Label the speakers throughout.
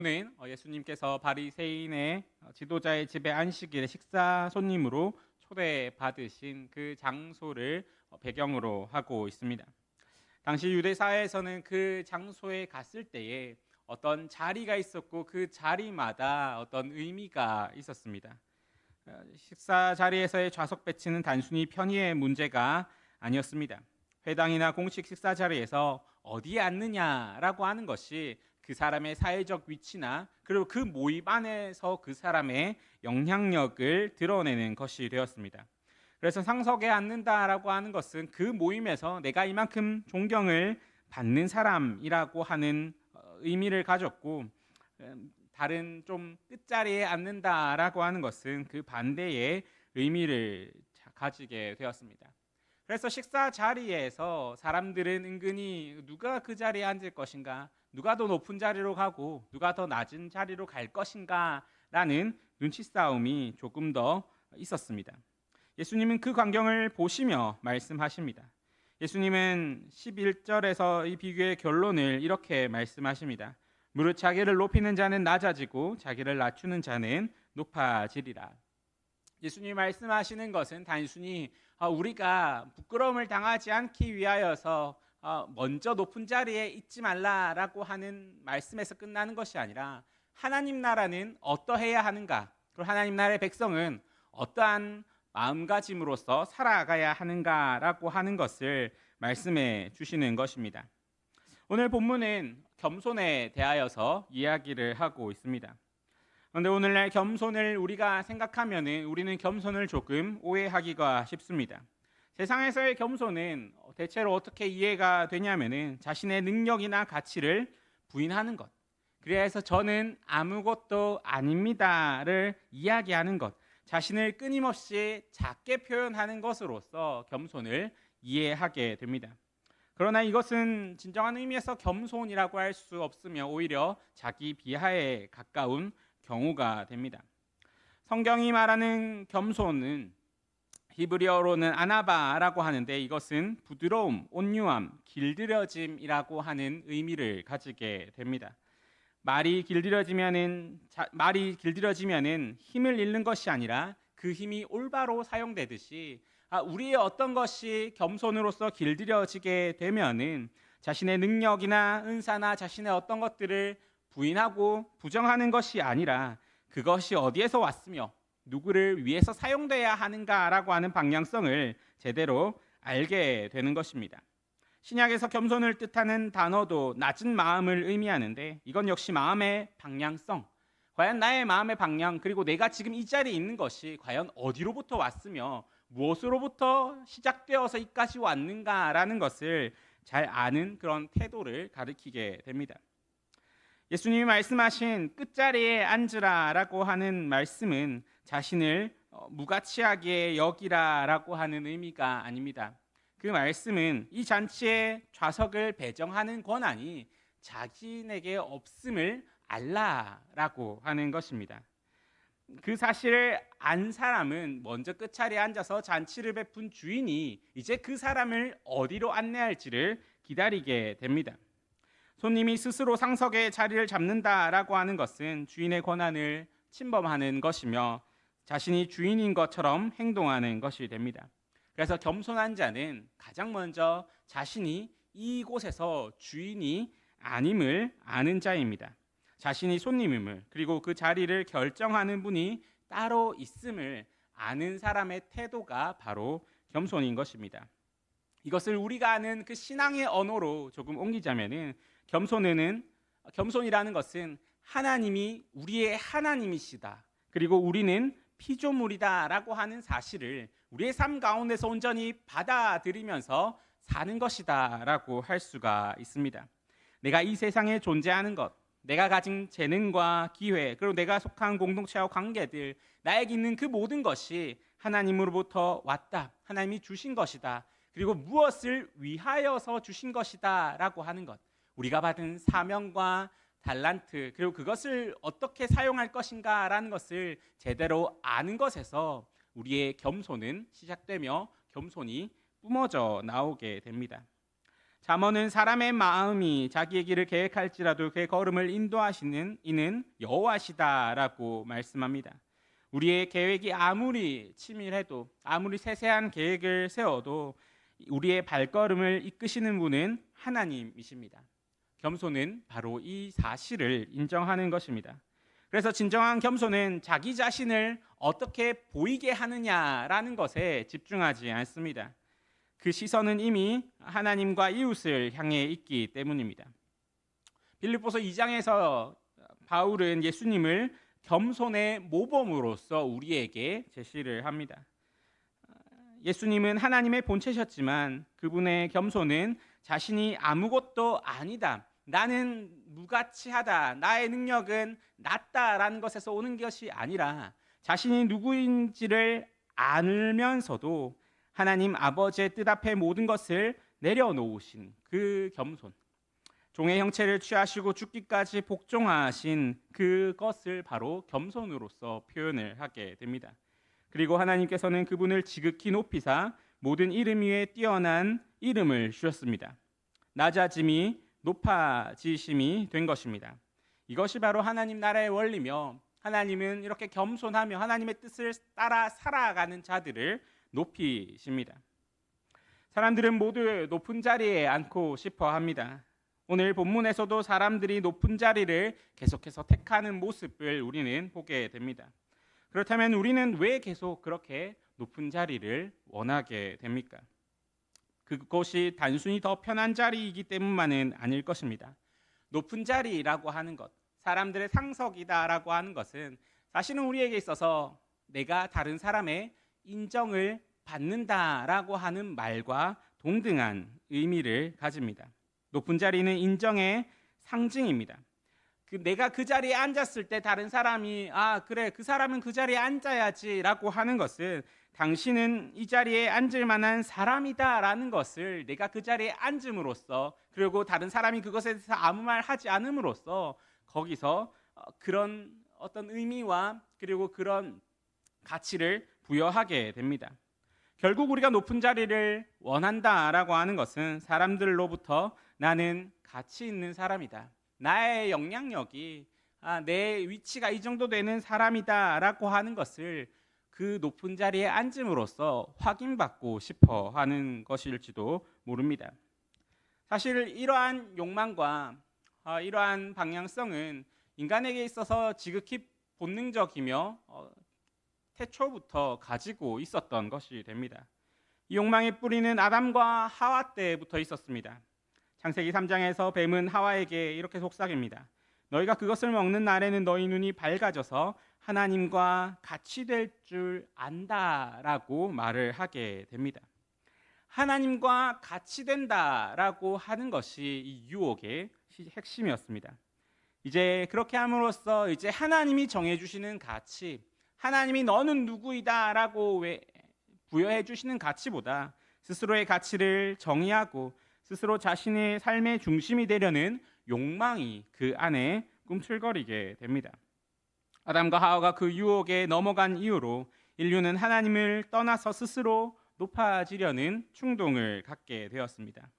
Speaker 1: 는 예수님께서 바리새인의 지도자의 집에 안식일에 식사 손님으로 초대받으신 그 장소를 배경으로 하고 있습니다. 당시 유대 사회에서는 그 장소에 갔을 때에 어떤 자리가 있었고 그 자리마다 어떤 의미가 있었습니다. 식사 자리에서의 좌석 배치는 단순히 편의의 문제가 아니었습니다. 회당이나 공식 식사 자리에서 어디에 앉느냐라고 하는 것이 그 사람의 사회적 위치나 그리고 그 모임 안에서 그 사람의 영향력을 드러내는 것이 되었습니다. 그래서 상석에 앉는다라고 하는 것은 그 모임에서 내가 이만큼 존경을 받는 사람이라고 하는 의미를 가졌고, 다른 좀 끝자리에 앉는다라고 하는 것은 그 반대의 의미를 가지게 되었습니다. 그래서 식사 자리에서 사람들은 은근히 누가 그 자리에 앉을 것인가, 누가 더 높은 자리로 가고 누가 더 낮은 자리로 갈 것인가라는 눈치 싸움이 조금 더 있었습니다. 예수님은 그 광경을 보시며 말씀하십니다. 예수님은 11절에서 이 비교의 결론을 이렇게 말씀하십니다. 무릇 자기를 높이는 자는 낮아지고 자기를 낮추는 자는 높아지리라. 예수님이 말씀하시는 것은 단순히 우리가 부끄러움을 당하지 않기 위하여서 먼저 높은 자리에 있지 말라라고 하는 말씀에서 끝나는 것이 아니라 하나님 나라는 어떠해야 하는가, 그리고 하나님 나라의 백성은 어떠한 마음가짐으로서 살아가야 하는가라고 하는 것을 말씀해 주시는 것입니다. 오늘 본문은 겸손에 대하여서 이야기를 하고 있습니다. 그런데 오늘날 겸손을 우리가 생각하면은 우리는 겸손을 조금 오해하기가 쉽습니다. 세상에서의 겸손은 대체로 어떻게 이해가 되냐면은 자신의 능력이나 가치를 부인하는 것, 그래서 저는 아무것도 아닙니다를 이야기하는 것, 자신을 끊임없이 작게 표현하는 것으로서 겸손을 이해하게 됩니다. 그러나 이것은 진정한 의미에서 겸손이라고 할 수 없으며 오히려 자기 비하에 가까운 경우가 됩니다. 성경이 말하는 겸손은 히브리어로는 아나바라고 하는데 이것은 부드러움, 온유함, 길들여짐이라고 하는 의미를 가지게 됩니다. 말이 길들여지면은 힘을 잃는 것이 아니라 그 힘이 올바로 사용되듯이 우리의 어떤 것이 겸손으로서 길들여지게 되면은 자신의 능력이나 은사나 자신의 어떤 것들을 부인하고 부정하는 것이 아니라 그것이 어디에서 왔으며 누구를 위해서 사용돼야 하는가라고 하는 방향성을 제대로 알게 되는 것입니다. 신약에서 겸손을 뜻하는 단어도 낮은 마음을 의미하는데 이건 역시 마음의 방향성, 과연 나의 마음의 방향, 그리고 내가 지금 이 자리에 있는 것이 과연 어디로부터 왔으며 무엇으로부터 시작되어서 이까지 왔는가라는 것을 잘 아는 그런 태도를 가리키게 됩니다. 예수님이 말씀하신 끝자리에 앉으라라고 하는 말씀은 자신을 무가치하게 여기라라고 하는 의미가 아닙니다. 그 말씀은 이 잔치에 좌석을 배정하는 권한이 자신에게 없음을 알라라고 하는 것입니다. 그 사실을 안 사람은 먼저 끝자리에 앉아서 잔치를 베푼 주인이 이제 그 사람을 어디로 안내할지를 기다리게 됩니다. 손님이 스스로 상석에 자리를 잡는다라고 하는 것은 주인의 권한을 침범하는 것이며 자신이 주인인 것처럼 행동하는 것이 됩니다. 그래서 겸손한 자는 가장 먼저 자신이 이곳에서 주인이 아님을 아는 자입니다. 자신이 손님임을, 그리고 그 자리를 결정하는 분이 따로 있음을 아는 사람의 태도가 바로 겸손인 것입니다. 이것을 우리가 아는 그 신앙의 언어로 조금 옮기자면은 겸손이라는 것은 하나님이 우리의 하나님이시다, 그리고 우리는 피조물이다라고 하는 사실을 우리의 삶 가운데서 온전히 받아들이면서 사는 것이다라고 할 수가 있습니다. 내가 이 세상에 존재하는 것, 내가 가진 재능과 기회, 그리고 내가 속한 공동체와 관계들, 나에게 있는 그 모든 것이 하나님으로부터 왔다, 하나님이 주신 것이다, 그리고 무엇을 위하여서 주신 것이다 라고 하는 것, 우리가 받은 사명과 달란트, 그리고 그것을 어떻게 사용할 것인가 라는 것을 제대로 아는 것에서 우리의 겸손은 시작되며 겸손이 뿜어져 나오게 됩니다. 잠언은 사람의 마음이 자기의 길을 계획할지라도 그의 걸음을 인도하시는 이는 여호와시다라고 말씀합니다. 우리의 계획이 아무리 치밀해도 아무리 세세한 계획을 세워도 우리의 발걸음을 이끄시는 분은 하나님이십니다. 겸손은 바로 이 사실을 인정하는 것입니다. 그래서 진정한 겸손은 자기 자신을 어떻게 보이게 하느냐라는 것에 집중하지 않습니다. 그 시선은 이미 하나님과 이웃을 향해 있기 때문입니다. 빌립보서 2장에서 바울은 예수님을 겸손의 모범으로서 우리에게 제시를 합니다. 예수님은 하나님의 본체셨지만 그분의 겸손은 자신이 아무것도 아니다, 나는 무가치하다, 나의 능력은 낮다라는 것에서 오는 것이 아니라 자신이 누구인지를 알면서도 하나님 아버지의 뜻 앞에 모든 것을 내려놓으신 그 겸손, 종의 형체를 취하시고 죽기까지 복종하신 그것을 바로 겸손으로서 표현을 하게 됩니다. 그리고 하나님께서는 그분을 지극히 높이사 모든 이름 위에 뛰어난 이름을 주셨습니다. 낮아짐이 높아지심이 된 것입니다. 이것이 바로 하나님 나라의 원리며, 하나님은 이렇게 겸손하며 하나님의 뜻을 따라 살아가는 자들을 높이십니다. 사람들은 모두 높은 자리에 앉고 싶어 합니다. 오늘 본문에서도 사람들이 높은 자리를 계속해서 택하는 모습을 우리는 보게 됩니다. 그렇다면 우리는 왜 계속 그렇게 높은 자리를 원하게 됩니까? 그것이 단순히 더 편한 자리이기 때문만은 아닐 것입니다. 높은 자리라고 하는 것, 사람들의 상석이다라고 하는 것은 사실은 우리에게 있어서 내가 다른 사람의 인정을 받는다라고 하는 말과 동등한 의미를 가집니다. 높은 자리는 인정의 상징입니다. 내가 그 자리에 앉았을 때 다른 사람이 그래, 그 사람은 그 자리에 앉아야지라고 하는 것은 당신은 이 자리에 앉을 만한 사람이다라는 것을 내가 그 자리에 앉음으로써, 그리고 다른 사람이 그것에 대해서 아무 말 하지 않음으로써 거기서 그런 어떤 의미와 그리고 그런 가치를 부여하게 됩니다. 결국 우리가 높은 자리를 원한다라고 하는 것은 사람들로부터 나는 가치 있는 사람이다, 나의 영향력이 내 위치가 이 정도 되는 사람이다라고 하는 것을 그 높은 자리에 앉음으로써 확인받고 싶어 하는 것일지도 모릅니다. 사실 이러한 욕망과 이러한 방향성은 인간에게 있어서 지극히 본능적이며 태초부터 가지고 있었던 것이 됩니다. 이 욕망의 뿌리는 아담과 하와 때부터 있었습니다. 창세기 3장에서 뱀은 하와에게 이렇게 속삭입니다. 너희가 그것을 먹는 날에는 너희 눈이 밝아져서 하나님과 같이 될 줄 안다라고 말을 하게 됩니다. 하나님과 같이 된다라고 하는 것이 이 유혹의 핵심이었습니다. 이제 그렇게 함으로써 이제 하나님이 정해주시는 가치, 하나님이 너는 누구이다라고 부여해 주시는 가치보다 스스로의 가치를 정의하고 스스로 자신의 삶의 중심이 되려는 욕망이 그 안에 꿈틀거리게 됩니다. 아담과 하와가 그 유혹에 넘어간 이후로 인류는 하나님을 떠나서 스스로 높아지려는 충동을 갖게 되었습니다.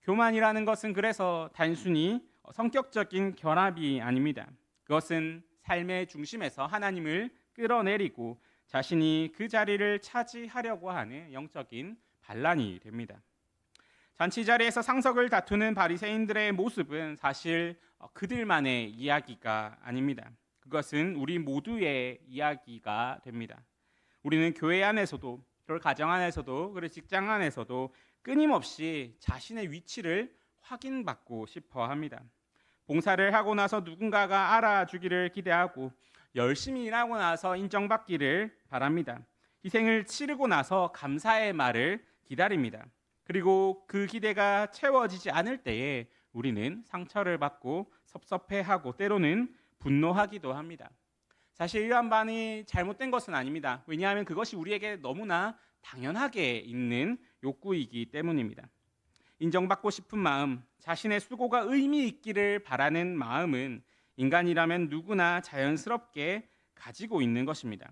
Speaker 1: 교만이라는 것은 그래서 단순히 성격적인 결합이 아닙니다. 그것은 삶의 중심에서 하나님을 끌어내리고 자신이 그 자리를 차지하려고 하는 영적인 반란이 됩니다. 잔치 자리에서 상석을 다투는 바리새인들의 모습은 사실 그들만의 이야기가 아닙니다. 그것은 우리 모두의 이야기가 됩니다. 우리는 교회 안에서도, 그리고 가정 안에서도, 그리고 직장 안에서도 끊임없이 자신의 위치를 확인받고 싶어 합니다. 봉사를 하고 나서 누군가가 알아주기를 기대하고 열심히 일하고 나서 인정받기를 바랍니다. 희생을 치르고 나서 감사의 말을 기다립니다. 그리고 그 기대가 채워지지 않을 때에 우리는 상처를 받고 섭섭해하고 때로는 분노하기도 합니다. 사실 이러한 반이 잘못된 것은 아닙니다. 왜냐하면 그것이 우리에게 너무나 당연하게 있는 욕구이기 때문입니다. 인정받고 싶은 마음, 자신의 수고가 의미 있기를 바라는 마음은 인간이라면 누구나 자연스럽게 가지고 있는 것입니다.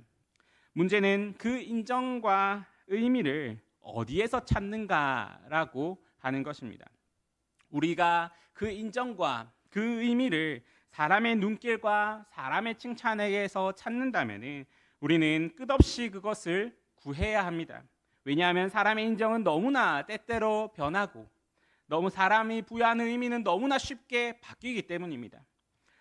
Speaker 1: 문제는 그 인정과 의미를 어디에서 찾는가라고 하는 것입니다. 우리가 그 인정과 그 의미를 사람의 눈길과 사람의 칭찬에서 찾는다면 우리는 끝없이 그것을 구해야 합니다. 왜냐하면 사람의 인정은 너무나 때때로 변하고 너무 사람이 부여하는 의미는 너무나 쉽게 바뀌기 때문입니다.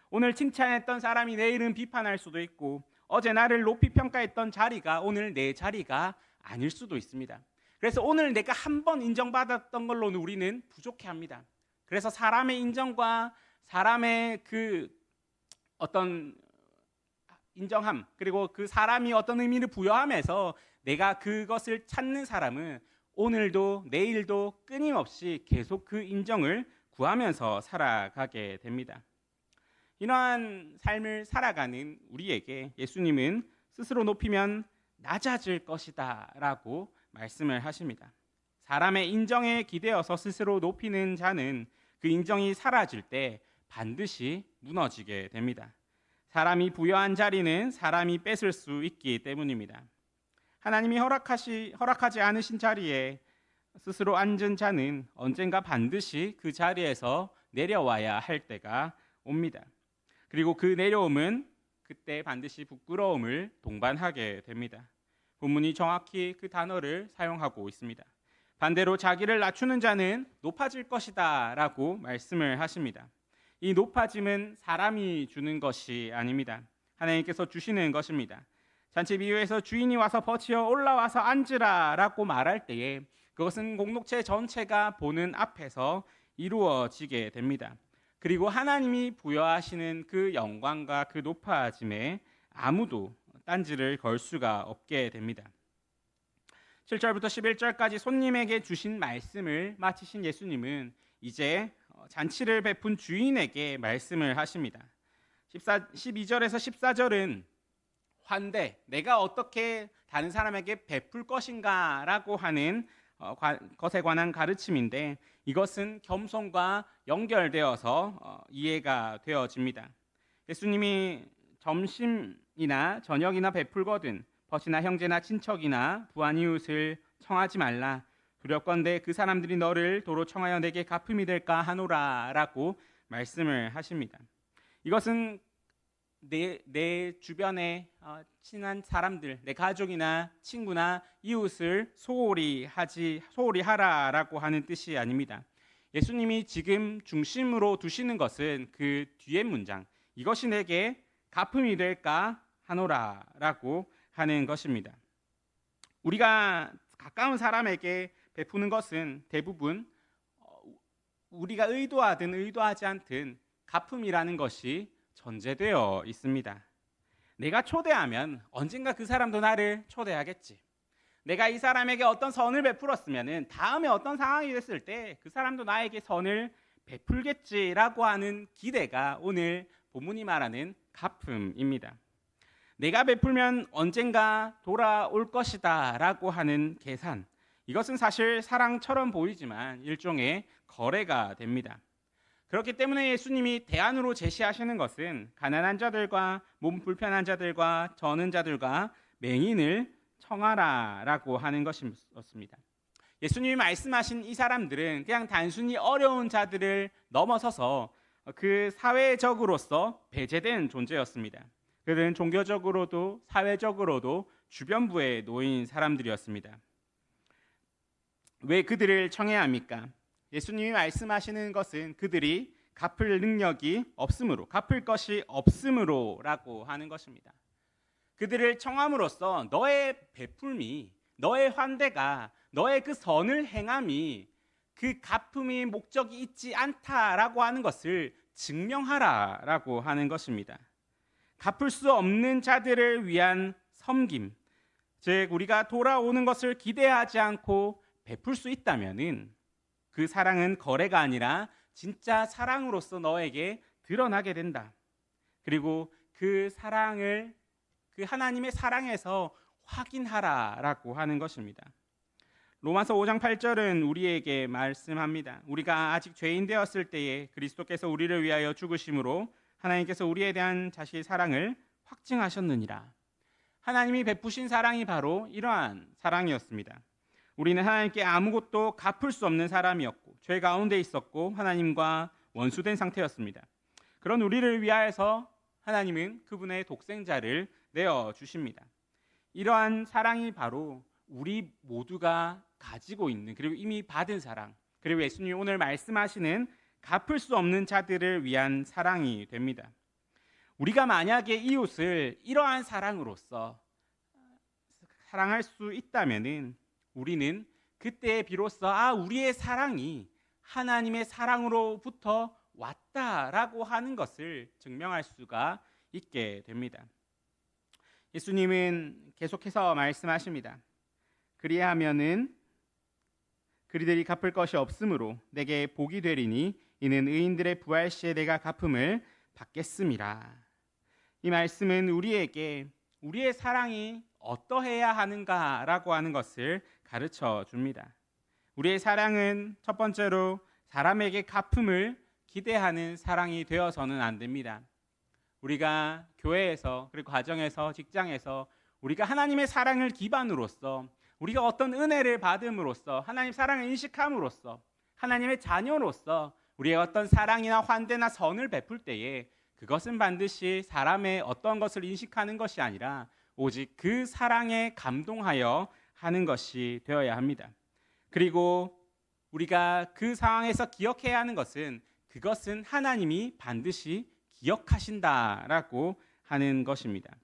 Speaker 1: 오늘 칭찬했던 사람이 내일은 비판할 수도 있고 어제 나를 높이 평가했던 자리가 오늘 내 자리가 아닐 수도 있습니다. 그래서 오늘 내가 한 번 인정받았던 걸로는 우리는 부족해합니다. 그래서 사람의 인정과 사람의 그 어떤 인정함 그리고 그 사람이 어떤 의미를 부여하면서 내가 그것을 찾는 사람은 오늘도 내일도 끊임없이 계속 그 인정을 구하면서 살아가게 됩니다. 이러한 삶을 살아가는 우리에게 예수님은 스스로 높이면 낮아질 것이다 라고 말씀을 하십니다. 사람의 인정에 기대어서 스스로 높이는 자는 그 인정이 사라질 때 반드시 무너지게 됩니다. 사람이 부여한 자리는 사람이 뺏을 수 있기 때문입니다. 하나님이 허락하지 않으신 자리에 스스로 앉은 자는 언젠가 반드시 그 자리에서 내려와야 할 때가 옵니다. 그리고 그 내려옴은 그때 반드시 부끄러움을 동반하게 됩니다. 본문이 정확히 그 단어를 사용하고 있습니다. 반대로 자기를 낮추는 자는 높아질 것이다 라고 말씀을 하십니다. 이 높아짐은 사람이 주는 것이 아닙니다. 하나님께서 주시는 것입니다. 잔치 비유에서 주인이 와서 버치어 올라와서 앉으라 라고 말할 때에 그것은 공동체 전체가 보는 앞에서 이루어지게 됩니다. 그리고 하나님이 부여하시는 그 영광과 그 높아짐에 아무도 딴지를 걸 수가 없게 됩니다. 7절부터 11절까지 손님에게 주신 말씀을 마치신 예수님은 이제 잔치를 베푼 주인에게 말씀을 하십니다. 12절에서 14절은 환대, 내가 어떻게 다른 사람에게 베풀 것인가 라고 하는 것에 관한 가르침인데 이것은 겸손과 연결되어서 이해가 되어집니다. 예수님이 점심이나 저녁이나 베풀거든 벗이나 형제나 친척이나 부한 이웃을 청하지 말라. 두렵건대 그 사람들이 너를 도로 청하여 내게 갚음이 될까 하노라 라고 말씀을 하십니다. 이것은 내 주변에 친한 사람들, 내 가족이나 친구나 이웃을 소홀히 하라라고 하는 뜻이 아닙니다. 예수님이 지금 중심으로 두시는 것은 그 뒤의 문장, 이것이 내게 갚음이 될까 하노라라고 하는 것입니다. 우리가 가까운 사람에게 베푸는 것은 대부분 우리가 의도하든 의도하지 않든 갚음이라는 것이 전제되어 있습니다. 내가 초대하면 언젠가 그 사람도 나를 초대하겠지. 내가 이 사람에게 어떤 선을 베풀었으면 다음에 어떤 상황이 됐을 때 그 사람도 나에게 선을 베풀겠지라고 하는 기대가 오늘 본문이 말하는 갚음입니다. 내가 베풀면 언젠가 돌아올 것이다 라고 하는 계산, 이것은 사실 사랑처럼 보이지만 일종의 거래가 됩니다. 그렇기 때문에 예수님이 대안으로 제시하시는 것은 가난한 자들과 몸 불편한 자들과 저는 자들과 맹인을 청하라라고 하는 것이었습니다. 예수님이 말씀하신 이 사람들은 그냥 단순히 어려운 자들을 넘어서서 그 사회적으로서 배제된 존재였습니다. 그들은 종교적으로도 사회적으로도 주변부에 놓인 사람들이었습니다. 왜 그들을 청해야 합니까? 예수님이 말씀하시는 것은 그들이 갚을 능력이 없으므로, 갚을 것이 없으므로라고 하는 것입니다. 그들을 청함으로써 너의 베풀미, 너의 환대가, 너의 그 선을 행함이 그 갚음이 목적이 있지 않다라고 하는 것을 증명하라라고 하는 것입니다. 갚을 수 없는 자들을 위한 섬김, 즉 우리가 돌아오는 것을 기대하지 않고 베풀 수 있다면은 그 사랑은 거래가 아니라 진짜 사랑으로서 너에게 드러나게 된다. 그리고 그 사랑을 그 하나님의 사랑에서 확인하라라고 하는 것입니다. 로마서 5장 8절은 우리에게 말씀합니다. 우리가 아직 죄인 되었을 때에 그리스도께서 우리를 위하여 죽으심으로 하나님께서 우리에 대한 자신의 사랑을 확증하셨느니라. 하나님이 베푸신 사랑이 바로 이러한 사랑이었습니다. 우리는 하나님께 아무것도 갚을 수 없는 사람이었고 죄 가운데 있었고 하나님과 원수된 상태였습니다. 그런 우리를 위하여서 하나님은 그분의 독생자를 내어 주십니다. 이러한 사랑이 바로 우리 모두가 가지고 있는, 그리고 이미 받은 사랑, 그리고 예수님이 오늘 말씀하시는 갚을 수 없는 자들을 위한 사랑이 됩니다. 우리가 만약에 이웃을 이러한 사랑으로서 사랑할 수 있다면은 우리는 그때 비로소 우리의 사랑이 하나님의 사랑으로부터 왔다라고 하는 것을 증명할 수가 있게 됩니다. 예수님은 계속해서 말씀하십니다. 그리하면은 그리들이 갚을 것이 없으므로 내게 복이 되리니 이는 의인들의 부활 시에 내가 갚음을 받겠음이라. 이 말씀은 우리에게 우리의 사랑이 어떠해야 하는가라고 하는 것을 가르쳐 줍니다. 우리의 사랑은 첫 번째로 사람에게 갚음을 기대하는 사랑이 되어서는 안 됩니다. 우리가 교회에서, 그리고 가정에서, 직장에서 우리가 하나님의 사랑을 기반으로서, 우리가 어떤 은혜를 받음으로써, 하나님 사랑을 인식함으로써, 하나님의 자녀로서 우리의 어떤 사랑이나 환대나 선을 베풀 때에 그것은 반드시 사람의 어떤 것을 인식하는 것이 아니라 오직 그 사랑에 감동하여 하는 것이 되어야 합니다. 그리고 우리가 그 상황에서 기억해야 하는 것은 그것은 하나님이 반드시 기억하신다라고 하는 것입니다.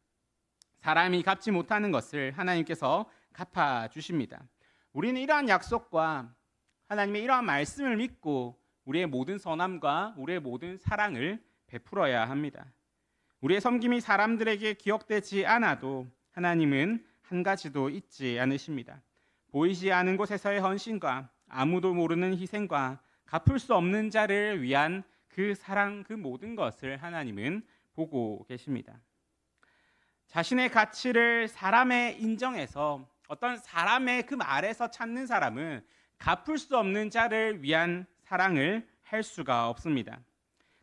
Speaker 1: 사람이 갚지 못하는 것을 하나님께서 갚아주십니다. 우리는 이러한 약속과 하나님의 이러한 말씀을 믿고 우리의 모든 선함과 우리의 모든 사랑을 베풀어야 합니다. 우리의 섬김이 사람들에게 기억되지 않아도 하나님은 한 가지도 잊지 않으십니다. 보이지 않은 곳에서의 헌신과 아무도 모르는 희생과 갚을 수 없는 자를 위한 그 사랑, 그 모든 것을 하나님은 보고 계십니다. 자신의 가치를 사람에 인정해서 어떤 사람의 그 말에서 찾는 사람은 갚을 수 없는 자를 위한 사랑을 할 수가 없습니다.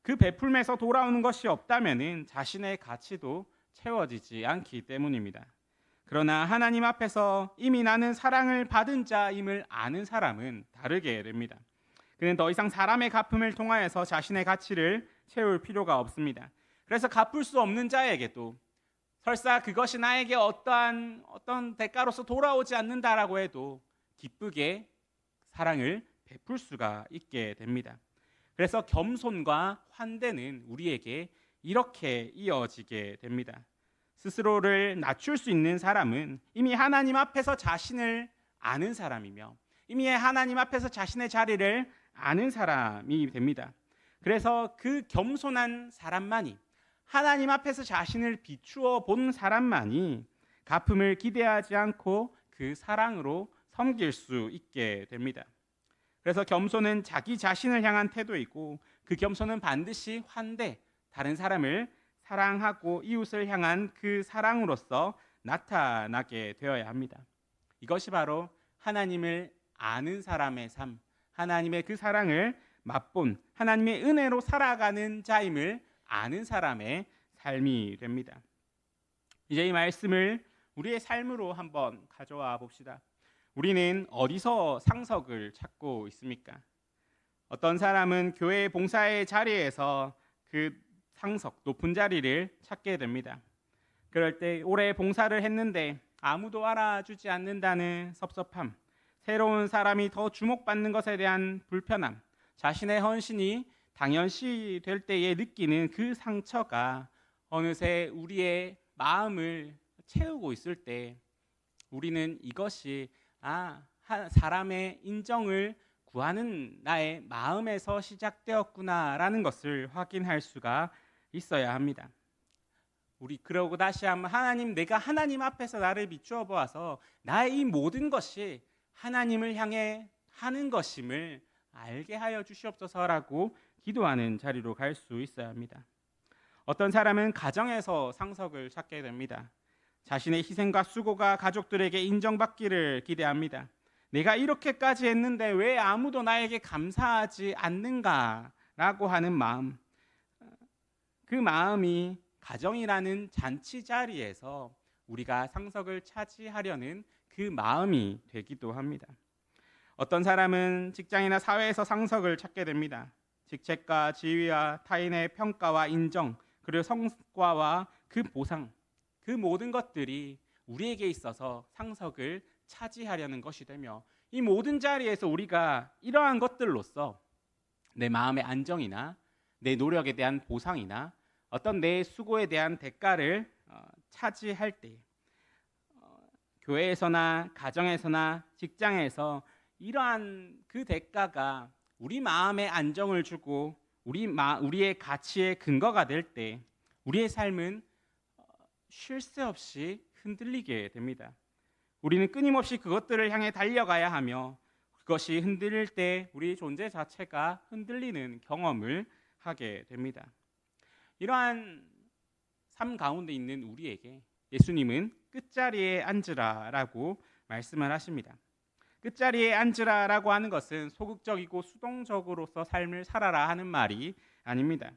Speaker 1: 그 베풀면서 돌아오는 것이 없다면 자신의 가치도 채워지지 않기 때문입니다. 그러나 하나님 앞에서 이미 나는 사랑을 받은 자임을 아는 사람은 다르게 됩니다. 그는 더 이상 사람의 갚음을 통하여서 자신의 가치를 채울 필요가 없습니다. 그래서 갚을 수 없는 자에게도 설사 그것이 나에게 어떤 대가로서 돌아오지 않는다라고 해도 기쁘게 사랑을 베풀 수가 있게 됩니다. 그래서 겸손과 환대는 우리에게 이렇게 이어지게 됩니다. 스스로를 낮출 수 있는 사람은 이미 하나님 앞에서 자신을 아는 사람이며 이미 하나님 앞에서 자신의 자리를 아는 사람이 됩니다. 그래서 그 겸손한 사람만이, 하나님 앞에서 자신을 비추어 본 사람만이 갚음을 기대하지 않고 그 사랑으로 섬길 수 있게 됩니다. 그래서 겸손은 자기 자신을 향한 태도이고 그 겸손은 반드시 환대, 다른 사람을 사랑하고 이웃을 향한 그 사랑으로서 나타나게 되어야 합니다. 이것이 바로 하나님을 아는 사람의 삶, 하나님의 그 사랑을 맛본 하나님의 은혜로 살아가는 자임을 아는 사람의 삶이 됩니다. 이제 이 말씀을 우리의 삶으로 한번 가져와 봅시다. 우리는 어디서 상석을 찾고 있습니까? 어떤 사람은 교회 봉사의 자리에서 그 상석, 높은 자리를 찾게 됩니다. 그럴 때 오래 봉사를 했는데 아무도 알아주지 않는다는 섭섭함, 새로운 사람이 더 주목받는 것에 대한 불편함, 자신의 헌신이 당연시 될 때에 느끼는 그 상처가 어느새 우리의 마음을 채우고 있을 때 우리는 이것이 사람의 인정을 구하는 나의 마음에서 시작되었구나라는 것을 확인할 수가 있어야 합니다. 우리 그러고 다시 한번 하나님, 내가 하나님 앞에서 나를 비추어 보아서 나의 이 모든 것이 하나님을 향해 하는 것임을 알게 하여 주시옵소서라고 기도하는 자리로 갈 수 있어야 합니다. 어떤 사람은 가정에서 상석을 찾게 됩니다. 자신의 희생과 수고가 가족들에게 인정받기를 기대합니다. 내가 이렇게까지 했는데 왜 아무도 나에게 감사하지 않는가라고 하는 마음, 그 마음이 가정이라는 잔치 자리에서 우리가 상석을 차지하려는 그 마음이 되기도 합니다. 어떤 사람은 직장이나 사회에서 상석을 찾게 됩니다. 직책과 지위와 타인의 평가와 인정, 그리고 성과와 그 보상, 그 모든 것들이 우리에게 있어서 상석을 차지하려는 것이 되며, 이 모든 자리에서 우리가 이러한 것들로서 내 마음의 안정이나 내 노력에 대한 보상이나 어떤 내 수고에 대한 대가를 차지할 때, 교회에서나 가정에서나 직장에서 이러한 그 대가가 우리 마음에 안정을 주고 우리의 가치의 근거가 될 때, 우리의 삶은 쉴 새 없이 흔들리게 됩니다. 우리는 끊임없이 그것들을 향해 달려가야 하며, 그것이 흔들릴 때 우리 존재 자체가 흔들리는 경험을 하게 됩니다. 이러한 삶 가운데 있는 우리에게 예수님은 끝자리에 앉으라라고 말씀을 하십니다. 끝자리에 앉으라라고 하는 것은 소극적이고 수동적으로서 삶을 살아라 하는 말이 아닙니다.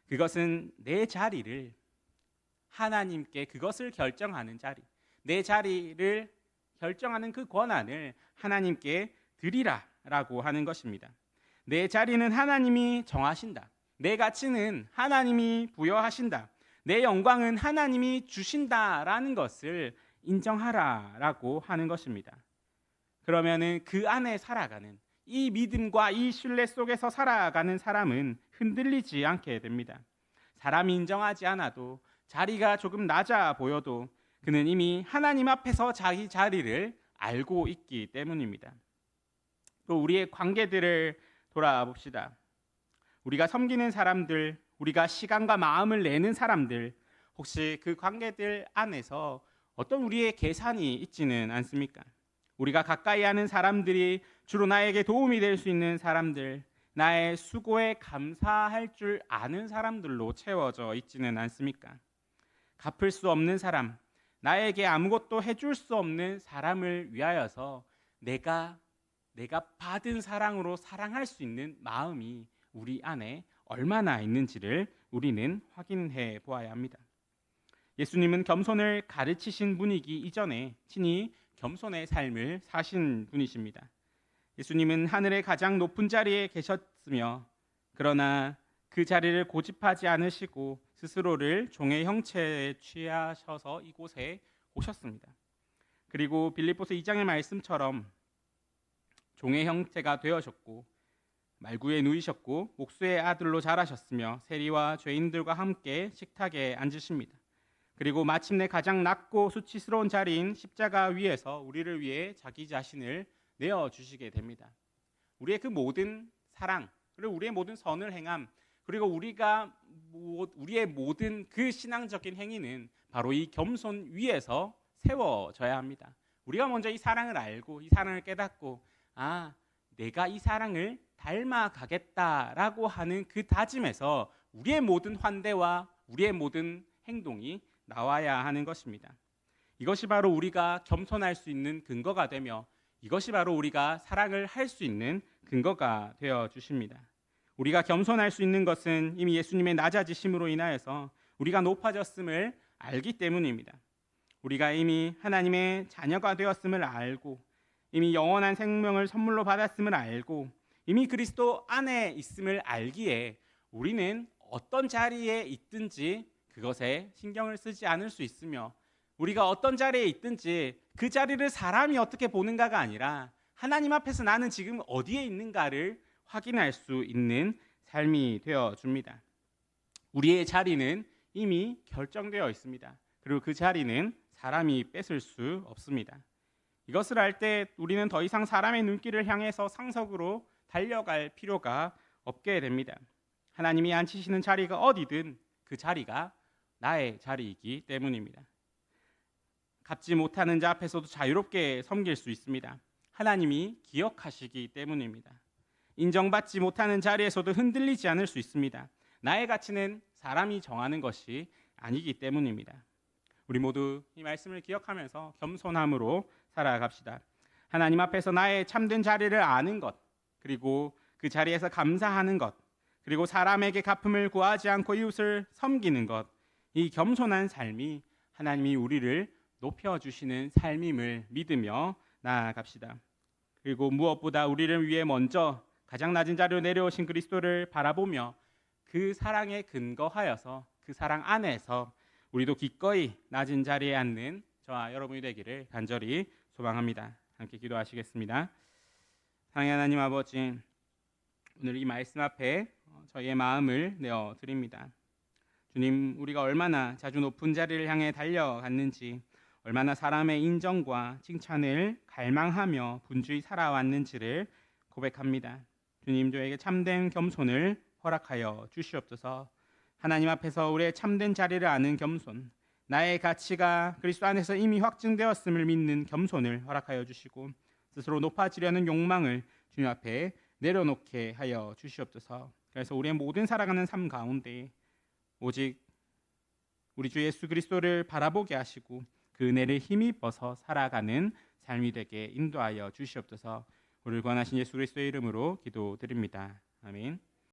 Speaker 1: 그것은 내 자리를 하나님께 그것을 결정하는 자리, 내 자리를 결정하는 그 권한을 하나님께 드리라라고 하는 것입니다. 내 자리는 하나님이 정하신다. 내 가치는 하나님이 부여하신다. 내 영광은 하나님이 주신다라는 것을 인정하라라고 하는 것입니다. 그러면은 그 안에 살아가는, 이 믿음과 이 신뢰 속에서 살아가는 사람은 흔들리지 않게 됩니다. 사람이 인정하지 않아도, 자리가 조금 낮아 보여도 그는 이미 하나님 앞에서 자기 자리를 알고 있기 때문입니다. 또 우리의 관계들을 돌아봅시다. 우리가 섬기는 사람들, 우리가 시간과 마음을 내는 사람들, 혹시 그 관계들 안에서 어떤 우리의 계산이 있지는 않습니까? 우리가 가까이 하는 사람들이 주로 나에게 도움이 될 수 있는 사람들, 나의 수고에 감사할 줄 아는 사람들로 채워져 있지는 않습니까? 갚을 수 없는 사람, 나에게 아무것도 해줄 수 없는 사람을 위하여서 내가 받은 사랑으로 사랑할 수 있는 마음이 우리 안에 얼마나 있는지를 우리는 확인해 보아야 합니다. 예수님은 겸손을 가르치신 분이기 이전에 친히 겸손의 삶을 사신 분이십니다. 예수님은 하늘의 가장 높은 자리에 계셨으며, 그러나 그 자리를 고집하지 않으시고 스스로를 종의 형체에 취하셔서 이곳에 오셨습니다. 그리고 빌립보서 2장의 말씀처럼 종의 형체가 되어셨고, 말구에 누이셨고, 목수의 아들로 자라셨으며 세리와 죄인들과 함께 식탁에 앉으십니다. 그리고 마침내 가장 낮고 수치스러운 자리인 십자가 위에서 우리를 위해 자기 자신을 내어주시게 됩니다. 우리의 그 모든 사랑, 그리고 우리의 모든 선을 행함, 그리고 우리의 모든 그 신앙적인 행위는 바로 이 겸손 위에서 세워져야 합니다. 우리가 먼저 이 사랑을 알고 이 사랑을 깨닫고, 내가 이 사랑을 닮아가겠다라고 하는 그 다짐에서 우리의 모든 환대와 우리의 모든 행동이 나와야 하는 것입니다. 이것이 바로 우리가 겸손할 수 있는 근거가 되며, 이것이 바로 우리가 사랑을 할 수 있는 근거가 되어 주십니다. 우리가 겸손할 수 있는 것은 이미 예수님의 낮아지심으로 인하여서 우리가 높아졌음을 알기 때문입니다. 우리가 이미 하나님의 자녀가 되었음을 알고, 이미 영원한 생명을 선물로 받았음을 알고, 이미 그리스도 안에 있음을 알기에 우리는 어떤 자리에 있든지 그것에 신경을 쓰지 않을 수 있으며, 우리가 어떤 자리에 있든지 그 자리를 사람이 어떻게 보는가가 아니라 하나님 앞에서 나는 지금 어디에 있는가를 확인할 수 있는 삶이 되어 줍니다. 우리의 자리는 이미 결정되어 있습니다. 그리고 그 자리는 사람이 뺏을 수 없습니다. 이것을 알 때 우리는 더 이상 사람의 눈길을 향해서 상석으로 달려갈 필요가 없게 됩니다. 하나님이 앉히시는 자리가 어디든 그 자리가 나의 자리이기 때문입니다. 갚지 못하는 자 앞에서도 자유롭게 섬길 수 있습니다. 하나님이 기억하시기 때문입니다. 인정받지 못하는 자리에서도 흔들리지 않을 수 있습니다. 나의 가치는 사람이 정하는 것이 아니기 때문입니다. 우리 모두 이 말씀을 기억하면서 겸손함으로 살아갑시다. 하나님 앞에서 나의 참된 자리를 아는 것, 그리고 그 자리에서 감사하는 것, 그리고 사람에게 갚음을 구하지 않고 이웃을 섬기는 것, 이 겸손한 삶이 하나님이 우리를 높여주시는 삶임을 믿으며 나아갑시다. 그리고 무엇보다 우리를 위해 먼저 가장 낮은 자리로 내려오신 그리스도를 바라보며 그 사랑에 근거하여서 그 사랑 안에서 우리도 기꺼이 낮은 자리에 앉는 저와 여러분이 되기를 간절히 소망합니다. 함께 기도하시겠습니다. 사랑의 하나님 아버지, 오늘 이 말씀 앞에 저희의 마음을 내어 드립니다. 주님, 우리가 얼마나 자주 높은 자리를 향해 달려갔는지, 얼마나 사람의 인정과 칭찬을 갈망하며 분주히 살아왔는지를 고백합니다. 주님, 저에게 참된 겸손을 허락하여 주시옵소서. 하나님 앞에서 우리의 참된 자리를 아는 겸손, 나의 가치가 그리스도 안에서 이미 확증되었음을 믿는 겸손을 허락하여 주시고, 스스로 높아지려는 욕망을 주님 앞에 내려놓게 하여 주시옵소서. 그래서 우리의 모든 살아가는 삶 가운데 오직 우리 주 예수 그리스도를 바라보게 하시고 그 은혜를 힘입어서 살아가는 삶이 되게 인도하여 주시옵소서. 우리를 구원하신 예수 그리스도의 이름으로 기도드립니다. 아멘.